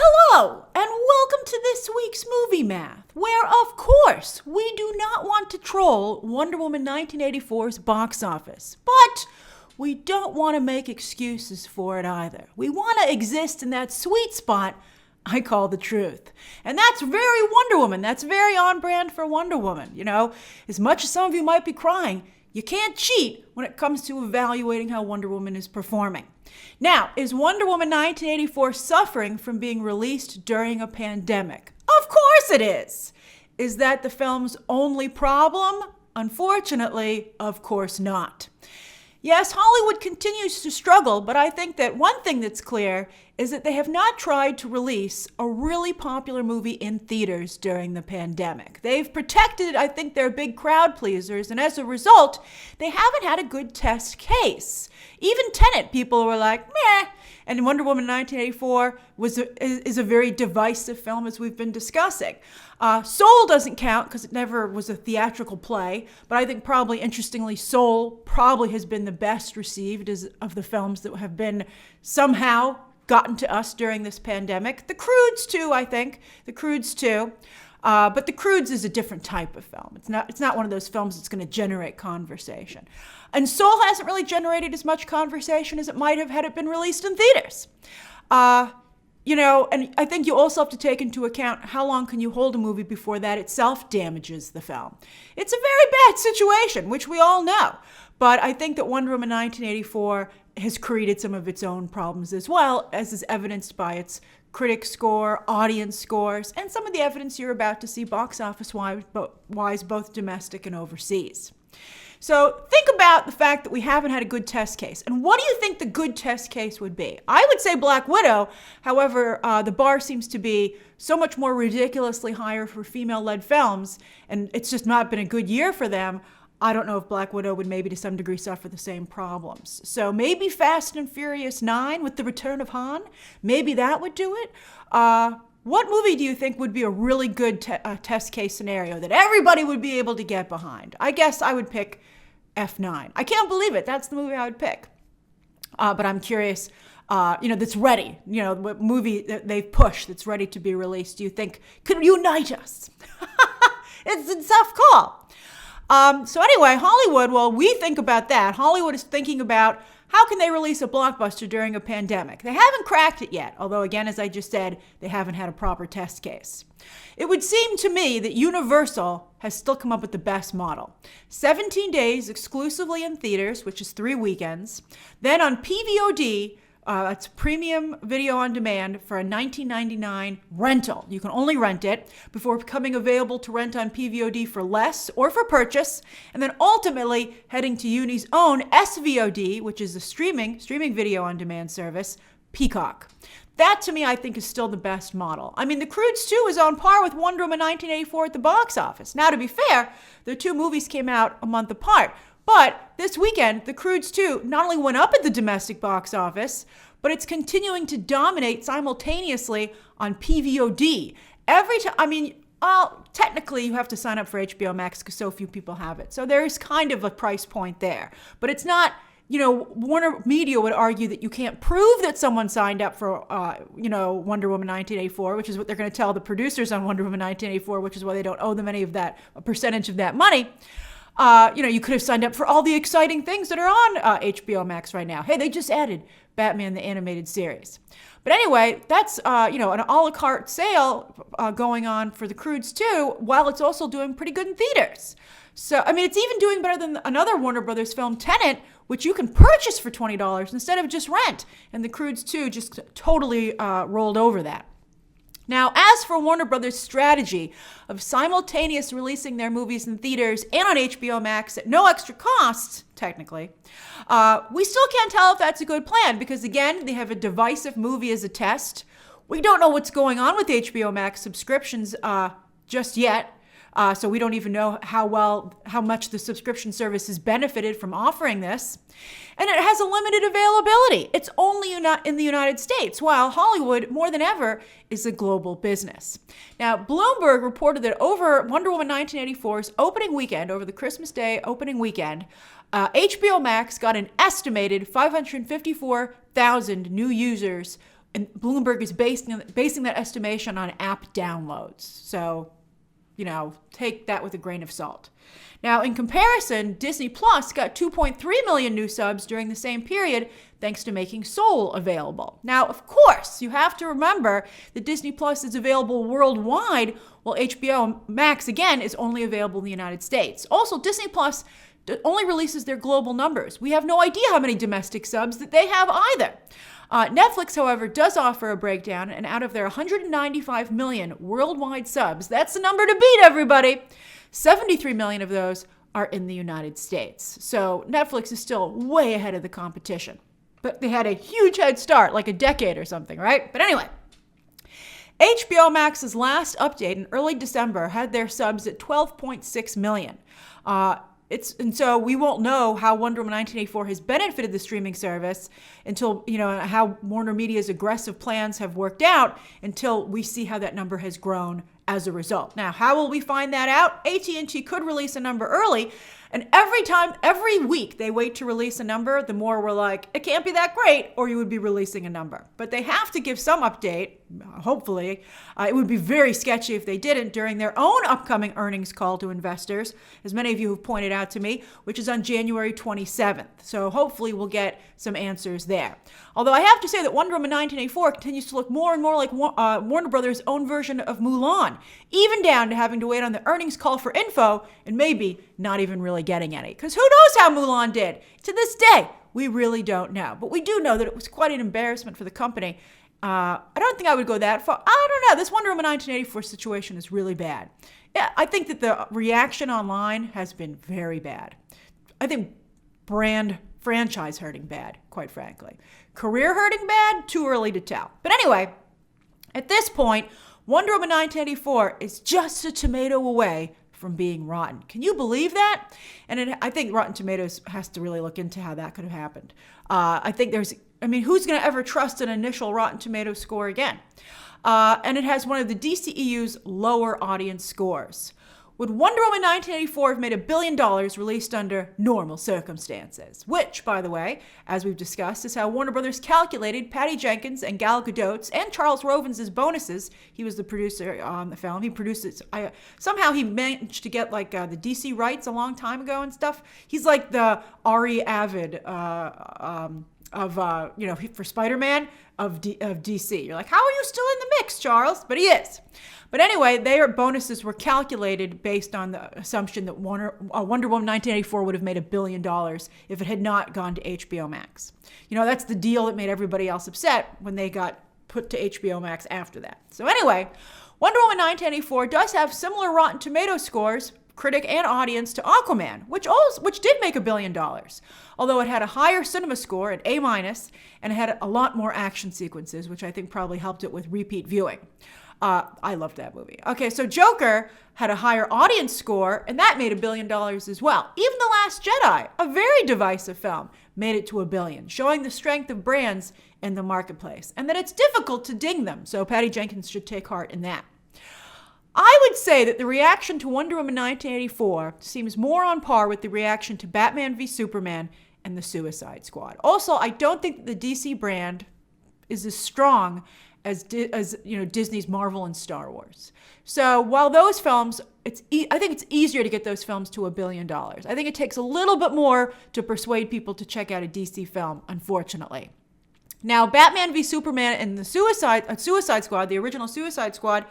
Hello, and welcome to this week's Movie Math, where, of course, we do not want to troll Wonder Woman 1984's box office, but we don't want to make excuses for it either. We want to exist in that sweet spot I call the truth. And that's very Wonder Woman. That's very on brand for Wonder Woman. You know, as much as some of you might be crying, you can't cheat when it comes to evaluating how Wonder Woman is performing. Now, is Wonder Woman 1984 suffering from being released during a pandemic? Of course it is. Is that the film's only problem? Unfortunately, of course not. Yes, Hollywood continues to struggle, but I think that one thing that's clear is that they have not tried to release a really popular movie in theaters during the pandemic. They've protected, I think, their big crowd pleasers, and as a result, they haven't had a good test case. Even Tenet, people were like, meh. And Wonder Woman 1984 is a very divisive film, as we've been discussing. Soul doesn't count because it never was a theatrical play, but I think probably, interestingly, Soul probably has been the best received of the films that have been somehow gotten to us during this pandemic. The Croods, too, I think. The Croods, too. But The Croods is a different type of film. It's not one of those films that's going to generate conversation. And Soul hasn't really generated as much conversation as it might have had it been released in theaters. And I think you also have to take into account how long can you hold a movie before that itself damages the film. It's a very bad situation, which we all know. But I think that Wonder Woman 1984 has created some of its own problems as well, as is evidenced by its critic score, audience scores, and some of the evidence you're about to see box office-wise, both domestic and overseas. So think about the fact that we haven't had a good test case. And what do you think the good test case would be? I would say Black Widow. However, the bar seems to be so much more ridiculously higher for female-led films, and it's just not been a good year for them. I don't know if Black Widow would maybe to some degree suffer the same problems. So maybe Fast and Furious 9 with the return of Han, maybe that would do it. What movie do you think would be a really good test case scenario that everybody would be able to get behind? I guess I would pick F9. I can't believe it. That's the movie I would pick. But I'm curious, that's ready. What movie that they've pushed that's ready to be released do you think could unite us? It's a tough call. So anyway, Hollywood, while we think about that, Hollywood is thinking about how can they release a blockbuster during a pandemic. They haven't cracked it yet, although again, as I just said, they haven't had a proper test case. It would seem to me that Universal has still come up with the best model. 17 days exclusively in theaters, which is 3 weekends. Then on PVOD, it's premium video on demand for a $19.99 rental. You can only rent it before becoming available to rent on PVOD for less or for purchase, and then ultimately heading to Uni's own SVOD, which is a streaming video on demand service, Peacock. That, to me, I think is still the best model. I mean, The Croods 2 is on par with Wonder Woman 1984 at the box office. Now, to be fair, the two movies came out a month apart. But this weekend, The Croods 2 not only went up at the domestic box office, but it's continuing to dominate simultaneously on PVOD. Technically you have to sign up for HBO Max because so few people have it. So there's kind of a price point there. But it's not, Warner Media would argue that you can't prove that someone signed up for, Wonder Woman 1984, which is what they're going to tell the producers on Wonder Woman 1984, which is why they don't owe them any of that, a percentage of that money. You could have signed up for all the exciting things that are on HBO Max right now. Hey, they just added Batman the Animated Series. But anyway, that's, an a la carte sale going on for The Croods 2, while it's also doing pretty good in theaters. So, it's even doing better than another Warner Brothers film, Tenet, which you can purchase for $20 instead of just rent. And The Croods 2 just totally rolled over that. Now, as for Warner Brothers' strategy of simultaneous releasing their movies in theaters and on HBO Max at no extra cost, technically, we still can't tell if that's a good plan because, again, they have a divisive movie as a test. We don't know what's going on with HBO Max subscriptions just yet. So we don't even know how much the subscription service has benefited from offering this. And it has a limited availability. It's only in the United States, while Hollywood, more than ever, is a global business. Now, Bloomberg reported that over Wonder Woman 1984's opening weekend, over the Christmas Day opening weekend, HBO Max got an estimated 554,000 new users And Bloomberg is basing that estimation on app downloads. So, take that with a grain of salt. Now, in comparison, Disney Plus got 2.3 million new subs during the same period, thanks to making Soul available. Now, of course, you have to remember that Disney Plus is available worldwide, while HBO Max, again, is only available in the United States. Also, Disney Plus only releases their global numbers. We have no idea how many domestic subs that they have either. Netflix, however, does offer a breakdown, and out of their 195 million worldwide subs, that's the number to beat, everybody, 73 million of those are in the United States. So Netflix is still way ahead of the competition. But they had a huge head start, like a decade or something, right? But anyway, HBO Max's last update in early December had their subs at 12.6 million. And so we won't know how Wonder Woman 1984 has benefited the streaming service until, how Warner Media's aggressive plans have worked out until we see how that number has grown as a result. Now, how will we find that out? AT&T could release a number early, and every week they wait to release a number, the more we're like, it can't be that great, or you would be releasing a number. But they have to give some update, hopefully. It would be very sketchy if they didn't during their own upcoming earnings call to investors, as many of you have pointed out to me, which is on January 27th. So hopefully we'll get some answers there. Although I have to say that Wonder Woman 1984 continues to look more and more like Warner Brothers' own version of Mulan, even down to having to wait on the earnings call for info and maybe not even really getting any. Because who knows how Mulan did? To this day, we really don't know. But we do know that it was quite an embarrassment for the company. I don't think I would go that far. I don't know. This Wonder Woman 1984 situation is really bad. Yeah, I think that the reaction online has been very bad. I think franchise hurting bad, quite frankly. Career hurting bad, too early to tell. But anyway, at this point, Wonder Woman 1984 is just a tomato away from being rotten. Can you believe that? And I think Rotten Tomatoes has to really look into how that could have happened. Who's going to ever trust an initial Rotten Tomatoes score again? And it has one of the DCEU's lower audience scores. Would Wonder Woman 1984 have made $1 billion released under normal circumstances? Which, by the way, as we've discussed, is how Warner Brothers calculated Patty Jenkins and Gal Gadot's and Charles Roven's bonuses. He was the producer on the film. He produced it. Somehow he managed to get the DC rights a long time ago and stuff. He's like the Ari Avid for Spider-Man of DC. You're like, how are you still in the mix, Charles? But he is. But anyway, their bonuses were calculated based on the assumption that Wonder Woman 1984 would have made $1 billion if it had not gone to HBO Max. That's the deal that made everybody else upset when they got put to HBO Max after that. So anyway, Wonder Woman 1984 does have similar Rotten Tomatoes scores, critic and audience, to Aquaman, which did make $1 billion, although it had a higher cinema score at A-, and it had a lot more action sequences, which I think probably helped it with repeat viewing. I loved that movie. Okay, so Joker had a higher audience score, and that made $1 billion as well. Even The Last Jedi, a very divisive film, made it to $1 billion, showing the strength of brands in the marketplace, and that it's difficult to ding them, so Patty Jenkins should take heart in that. I would say that the reaction to Wonder Woman 1984 seems more on par with the reaction to Batman v Superman and the Suicide Squad. Also, I don't think that the DC brand is as strong as Disney's Marvel and Star Wars. So while those films, I think it's easier to get those films to $1 billion. I think it takes a little bit more to persuade people to check out a DC film, unfortunately. Now, Batman v Superman and the Suicide Squad, the original Suicide Squad,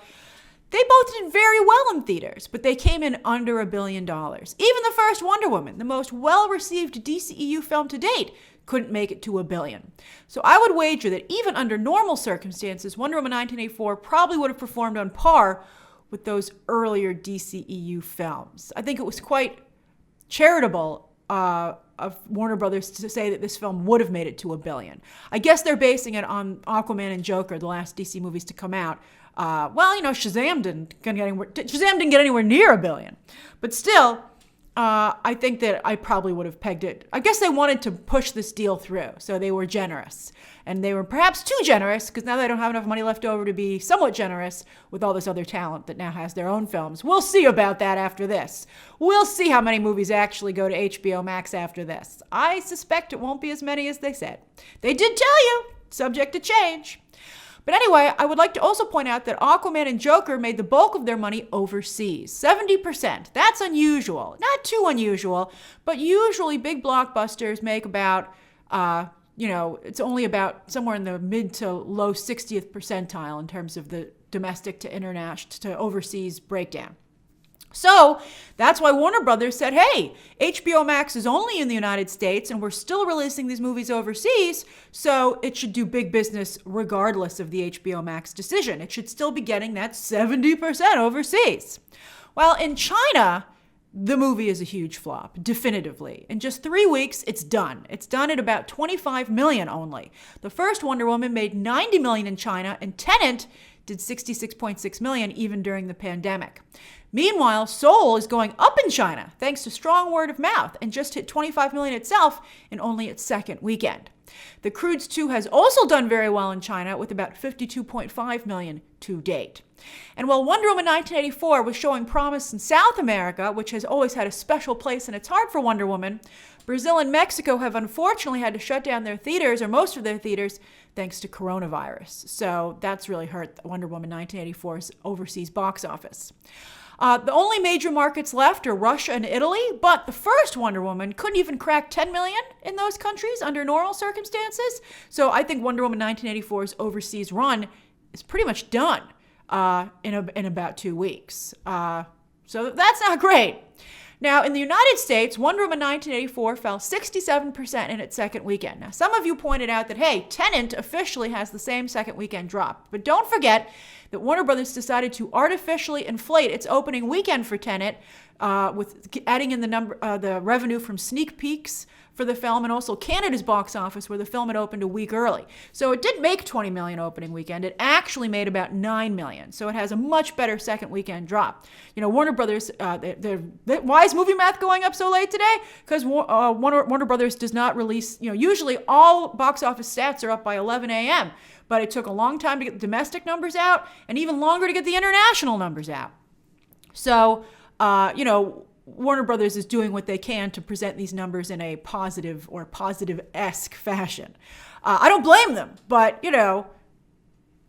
they both did very well in theaters, but they came in under $1 billion. Even the first Wonder Woman, the most well-received DCEU film to date, couldn't make it to $1 billion. So I would wager that even under normal circumstances, Wonder Woman 1984 probably would have performed on par with those earlier DCEU films. I think it was quite charitable of Warner Brothers to say that this film would have made it to $1 billion. I guess they're basing it on Aquaman and Joker, the last DC movies to come out. Shazam didn't get anywhere near $1 billion. But still, I think that I probably would have pegged it. I guess they wanted to push this deal through, so they were generous. And they were perhaps too generous, because now they don't have enough money left over to be somewhat generous with all this other talent that now has their own films. We'll see about that after this. We'll see how many movies actually go to HBO Max after this. I suspect it won't be as many as they said. They did tell you subject to change. But anyway, I would like to also point out that Aquaman and Joker made the bulk of their money overseas, 70%. That's unusual. Not too unusual, but usually big blockbusters make about, it's only about somewhere in the mid to low 60th percentile in terms of the domestic to international to overseas breakdown. So that's why Warner Brothers said, hey, HBO Max is only in the United States and we're still releasing these movies overseas, so it should do big business regardless of the HBO Max decision. It should still be getting that 70% overseas. Well, in China, the movie is a huge flop, definitively. In just 3 weeks, it's done. It's done at about 25 million only. The first Wonder Woman made 90 million in China, and Tenet did 66.6 million even during the pandemic. Meanwhile, Soul is going up in China thanks to strong word of mouth and just hit 25 million itself in only its second weekend. The Croods 2 has also done very well in China with about 52.5 million to date. And while Wonder Woman 1984 was showing promise in South America, which has always had a special place in its heart for Wonder Woman, Brazil and Mexico have unfortunately had to shut down their theaters, or most of their theaters, thanks to coronavirus. So that's really hurt Wonder Woman 1984's overseas box office. The only major markets left are Russia and Italy, but the first Wonder Woman couldn't even crack 10 million in those countries under normal circumstances. So I think Wonder Woman 1984's overseas run is pretty much done in about 2 weeks. So that's not great. Now, in the United States, Wonder Woman 1984 fell 67% in its second weekend. Now, some of you pointed out that, hey, Tenet officially has the same second weekend drop. But don't forget that Warner Brothers decided to artificially inflate its opening weekend for Tenet with adding in the revenue from sneak peeks for the film and also Canada's box office where the film had opened a week early. So it didn't make 20 million opening weekend. It actually made about 9 million. So it has a much better second weekend drop. Warner Brothers, why is movie math going up so late today? Because Warner Brothers does not release, usually all box office stats are up by 11 a.m. But it took a long time to get the domestic numbers out and even longer to get the international numbers out. So, Warner Brothers is doing what they can to present these numbers in a positive or positive-esque fashion. I don't blame them, but,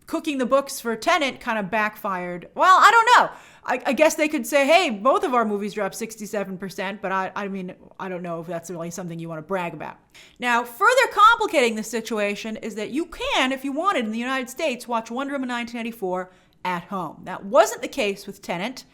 cooking the books for Tenet kind of backfired. Well, I don't know. I guess they could say, hey, both of our movies dropped 67%, but I don't know if that's really something you want to brag about. Now, further complicating the situation is that you can, if you wanted in the United States, watch Wonder Woman 1984 at home. That wasn't the case with Tenet.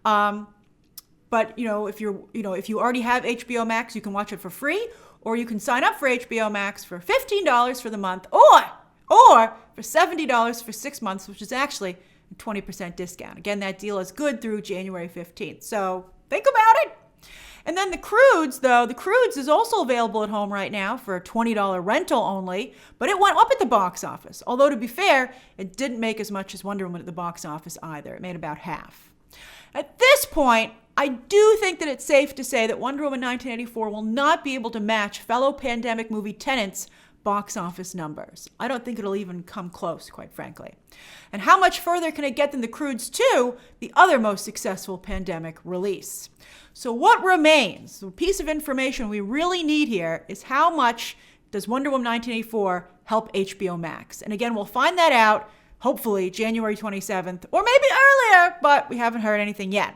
But, if you already have HBO Max, you can watch it for free, or you can sign up for HBO Max for $15 for the month, or for $70 for 6 months, which is actually a 20% discount. Again, that deal is good through January 15th. So think about it. And then The Croods is also available at home right now for a $20 rental only, but it went up at the box office. Although, to be fair, it didn't make as much as Wonder Woman at the box office either. It made about half. At this point, I do think that it's safe to say that Wonder Woman 1984 will not be able to match fellow pandemic movie Tenet's box office numbers. I don't think it'll even come close, quite frankly. And how much further can it get than The Croods 2, the other most successful pandemic release? So what remains, the piece of information we really need here, is how much does Wonder Woman 1984 help HBO Max? And again, we'll find that out, hopefully, January 27th, or maybe earlier, but we haven't heard anything yet.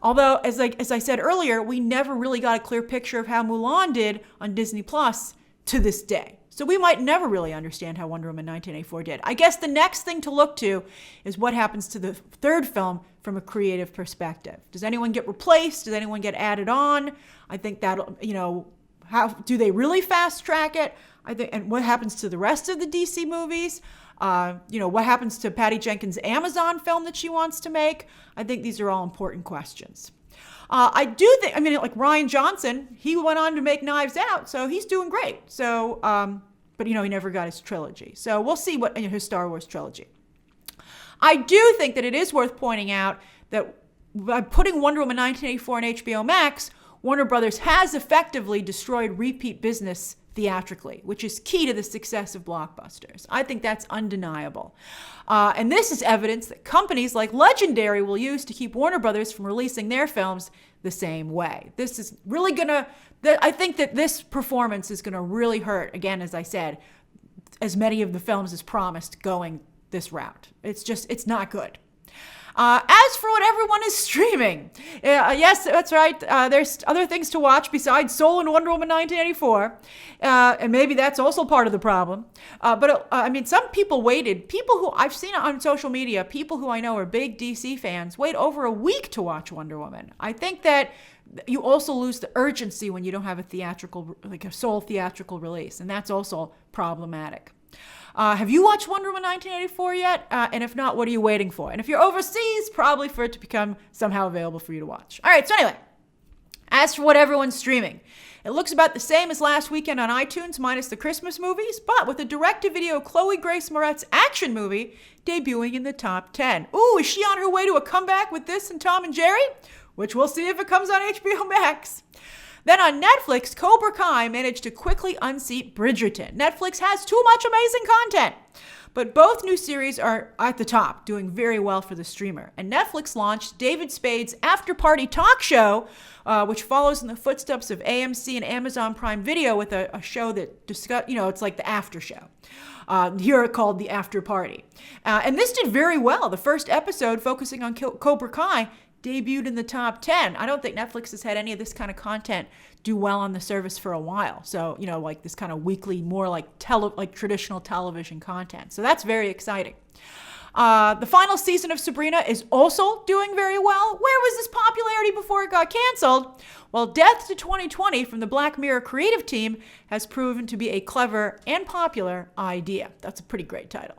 Although, as I said earlier, we never really got a clear picture of how Mulan did on Disney Plus to this day. So we might never really understand how Wonder Woman 1984 did. I guess the next thing to look to is what happens to the third film from a creative perspective. Does anyone get replaced? Does anyone get added on? I think that'll, how do they really fast track it? And what happens to the rest of the DC movies? What happens to Patty Jenkins' Amazon film that she wants to make? I think these are all important questions. I do think, like Ryan Johnson, he went on to make Knives Out, so he's doing great. So, but he never got his trilogy. So we'll see what his Star Wars trilogy. I do think that it is worth pointing out that by putting Wonder Woman 1984 on HBO Max, Warner Brothers has effectively destroyed repeat business theatrically, which is key to the success of blockbusters. I think that's undeniable. And this is evidence that companies like Legendary will use to keep Warner Brothers from releasing their films the same way. This is really I think that this performance is gonna really hurt, again, as I said, as many of the films as promised going this route. It's not good. As for what everyone is streaming, yes, that's right. There's other things to watch besides Soul and Wonder Woman 1984. And maybe that's also part of the problem. But some people waited. People who I've seen on social media, people who I know are big DC fans, wait over a week to watch Wonder Woman. I think that you also lose the urgency when you don't have a sole theatrical release. And that's also problematic. Have you watched Wonder Woman 1984 yet? And if not, what are you waiting for? And if you're overseas, probably for it to become somehow available for you to watch. All right, so anyway, as for what everyone's streaming, it looks about the same as last weekend on iTunes, minus the Christmas movies, but with a direct-to-video Chloe Grace Moretz action movie debuting in the top 10. Ooh, is she on her way to a comeback with this and Tom and Jerry? Which we'll see if it comes on HBO Max. Then on Netflix, Cobra Kai managed to quickly unseat Bridgerton. Netflix has too much amazing content. But both new series are at the top, doing very well for the streamer. And Netflix launched David Spade's After Party Talk Show, which follows in the footsteps of AMC and Amazon Prime Video with a show that it's like the after show. Here called The After Party. And this did very well. The first episode, focusing on Cobra Kai, debuted in the top 10. I don't think Netflix has had any of this kind of content do well on the service for a while. So, like this kind of weekly, more like traditional television content. So that's very exciting. The final season of Sabrina is also doing very well. Where was this popularity before it got canceled? Well, Death to 2020 from the Black Mirror creative team has proven to be a clever and popular idea. That's a pretty great title.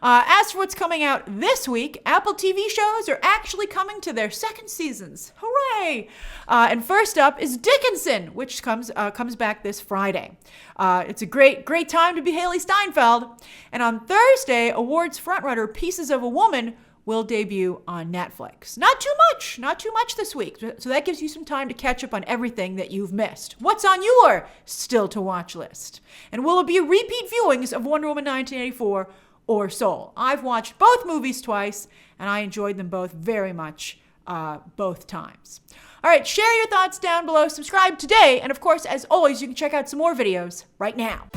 As for what's coming out this week, Apple TV shows are actually coming to their second seasons. Hooray! And first up is Dickinson, which comes back this Friday. It's a great time to be Haley Steinfeld. And on Thursday, awards frontrunner Pieces of a Woman will debut on Netflix. Not too much this week. So that gives you some time to catch up on everything that you've missed. What's on your still to watch list? And will it be repeat viewings of Wonder Woman 1984 or Soul? I've watched both movies twice, and I enjoyed them both very much both times. All right, share your thoughts down below, subscribe today, and of course, as always, you can check out some more videos right now.